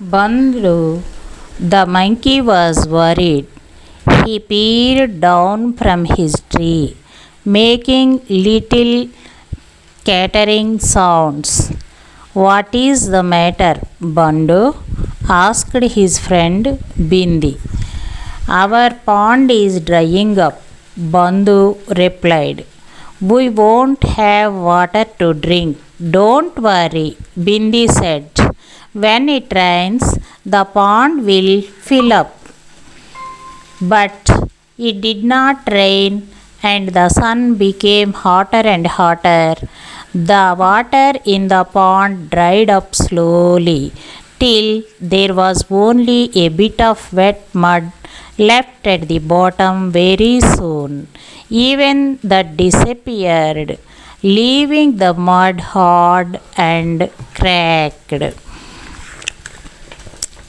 Bandhu, the monkey was worried. He peered down from his tree, making little chattering sounds. What is the matter, Bandhu? Asked his friend Bindi. Our pond is drying up, Bandhu replied. We won't have water to drink. Don't worry, Bindi said. When it rains, the pond will fill up. But it did not rain, and the sun became hotter and hotter. The water in the pond dried up slowly till there was only a bit of wet mud left at the bottom. Very soon. Even that disappeared, leaving the mud hard and cracked.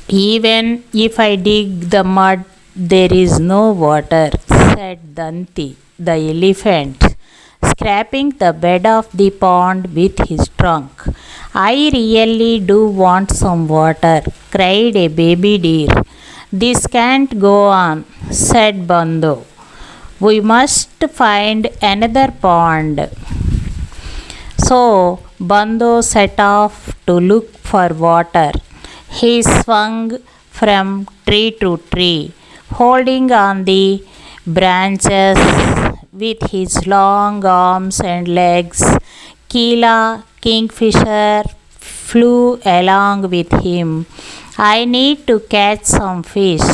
Even if I dig the mud, there is no water, said Danti, the elephant, scraping the bed of the pond with his trunk. I really do want some water, cried a baby deer. This can't go on, said Bandhu. We must find another pond. So Bandhu set off to look for water. He swung from tree to tree, holding on the branches with his long arms and legs. Keela, Kingfisher, flew along with him. I need to catch some fish,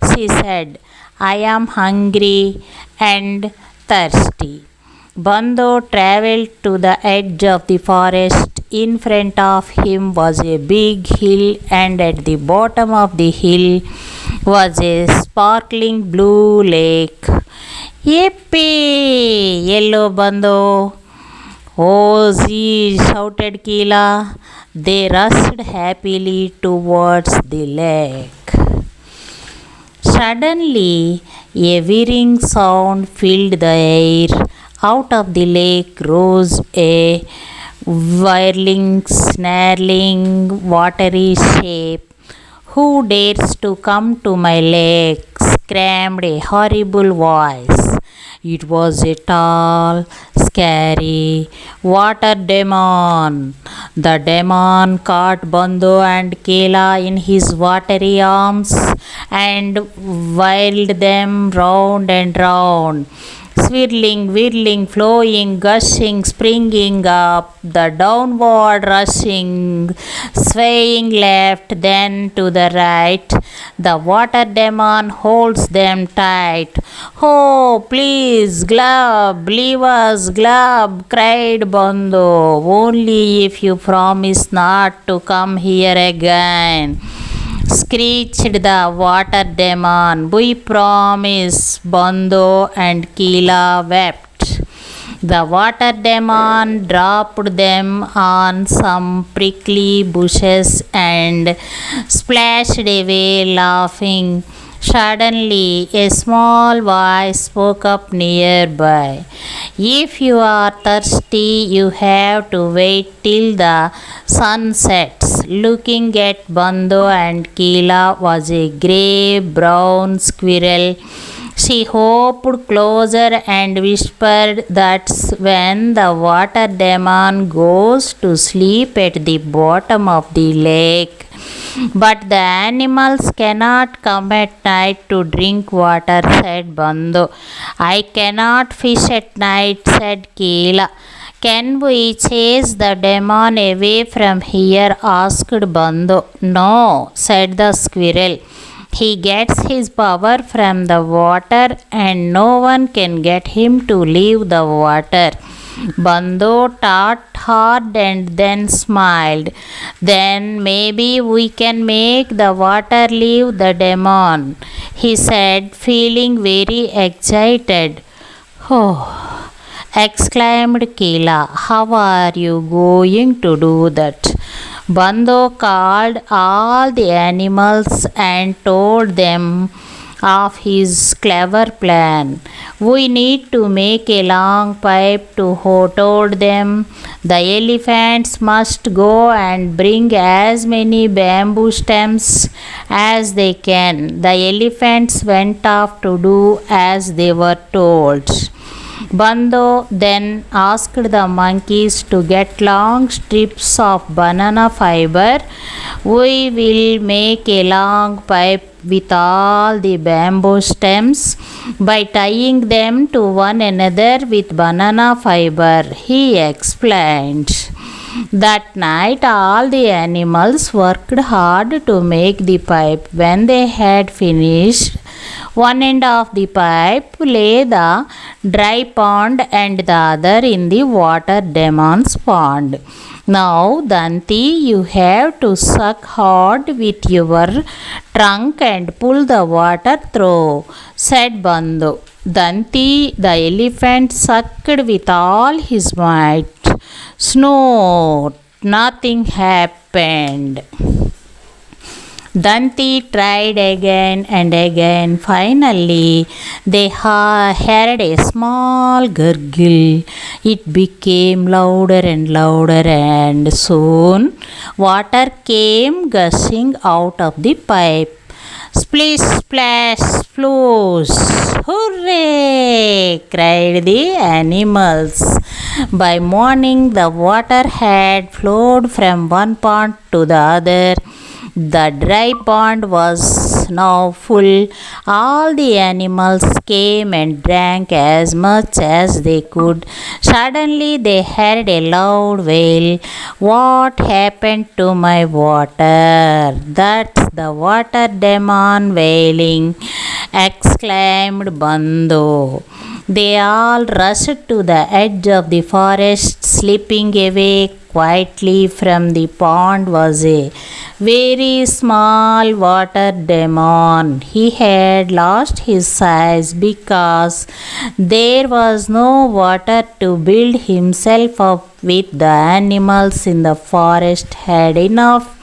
she said. I am hungry and thirsty. Bandhu travelled to the edge of the forest. In front of him was a big hill, and at the bottom of the hill was a sparkling blue lake. Yippee! Yellow Bandhu. Oh, zee! Shouted Keela. They rushed happily towards the lake. Suddenly, a whirring sound filled the air. Out of the lake rose a whirling, snarling, watery shape. Who dares to come to my lake? Screamed a horrible voice. It was a tall, scary water demon. The demon caught Bandhu and Keela in his watery arms and whirled them round and round. Swirling, whirling, flowing, gushing, springing up, the downward rushing, swaying left, then to the right. The water demon holds them tight. Oh, please, Glub, leave us, Glub, cried Bandhu. Only if you promise not to come here again, screeched the water demon. We promise, Bandhu and Keela wept. The water demon dropped them on some prickly bushes and splashed away laughing. Suddenly, a small voice spoke up nearby. If you are thirsty, you have to wait till the sun sets. Looking at Bandhu and Keela was a grey brown squirrel. She hopped closer and whispered, That's when the water demon goes to sleep at the bottom of the lake. But the animals cannot come at night to drink water, said Bandhu. I cannot fish at night, said Keela. Can we chase the demon away from here? Asked Bandhu. No, said the squirrel. He gets his power from the water, and no one can get him to leave the water. Bandhu thought hard and then smiled. Then maybe we can make the water leave the demon, he said, feeling very excited. Oh, exclaimed Keela. How are you going to do that? Bandhu called all the animals and told them of his clever plan. We need to make a long pipe to told them. The elephants must go and bring as many bamboo stems as they can. The elephants went off to do as they were told. Bando then asked the monkeys to get long strips of banana fiber. We will make a long pipe with all the bamboo stems by tying them to one another with banana fiber, he explained. That night all the animals worked hard to make the pipe. When they had finished, one end of the pipe lay the dry pond and the other in the water demon's pond. Now, Danti, you have to suck hard with your trunk and pull the water through, said Bandhu. Danti, the elephant, sucked with all his might. Snort! Nothing happened. Danti tried again and again. Finally, they heard a small gurgle. It became louder and louder, and soon water came gushing out of the pipe. Splish, splash, splosh! Hooray! Cried the animals. By morning, the water had flowed from one pond to the other. The dry pond was now full. All the animals came and drank as much as they could. Suddenly they heard a loud wail. What happened to my water? That's the water demon wailing, exclaimed Bandhu. They all rushed to the edge of the forest. Slipping away quietly from the pond was a very small water demon. He had lost his size because there was no water to build himself up with. The animals in the forest had enough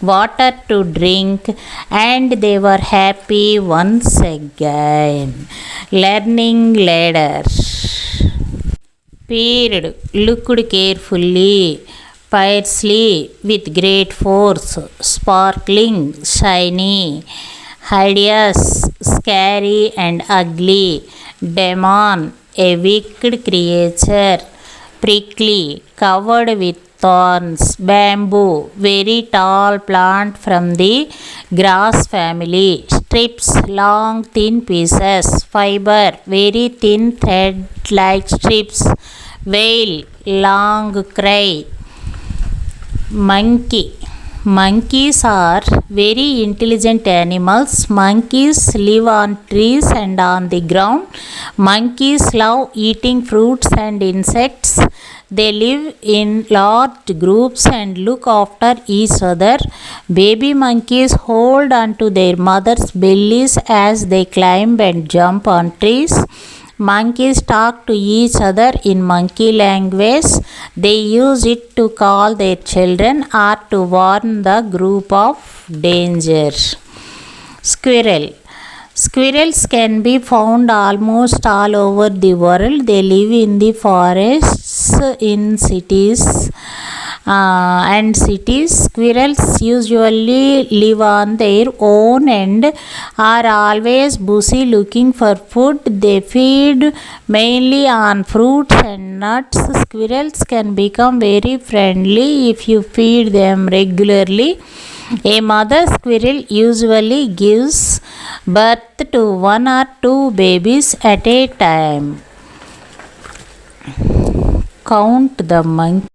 water to drink, and they were happy once again. Learning ladder. Peered, looked carefully, fiercely, with great force, sparkling, shiny, hideous, scary, and ugly. Demon, a wicked creature, prickly, covered with thorns. Bamboo, very tall plant from the grass family. Strips, long thin pieces. Fiber, very thin thread like strips. Whale, long cry. Monkey. Monkeys are very intelligent animals. Monkeys live on trees and on the ground. Monkeys love eating fruits and insects. They live in large groups and look after each other. Baby monkeys hold onto their mothers' bellies as they climb and jump on trees. Monkeys talk to each other in monkey language. They use it to call their children or to warn the group of danger. Squirrel. Squirrels can be found almost all over the world. They live in the forests, in cities and cities. Squirrels usually live on their own and are always busy looking for food. They feed mainly on fruits and nuts. Squirrels can become very friendly if you feed them regularly. A mother squirrel usually gives birth to 1 or 2 babies at a time. Count the monkeys.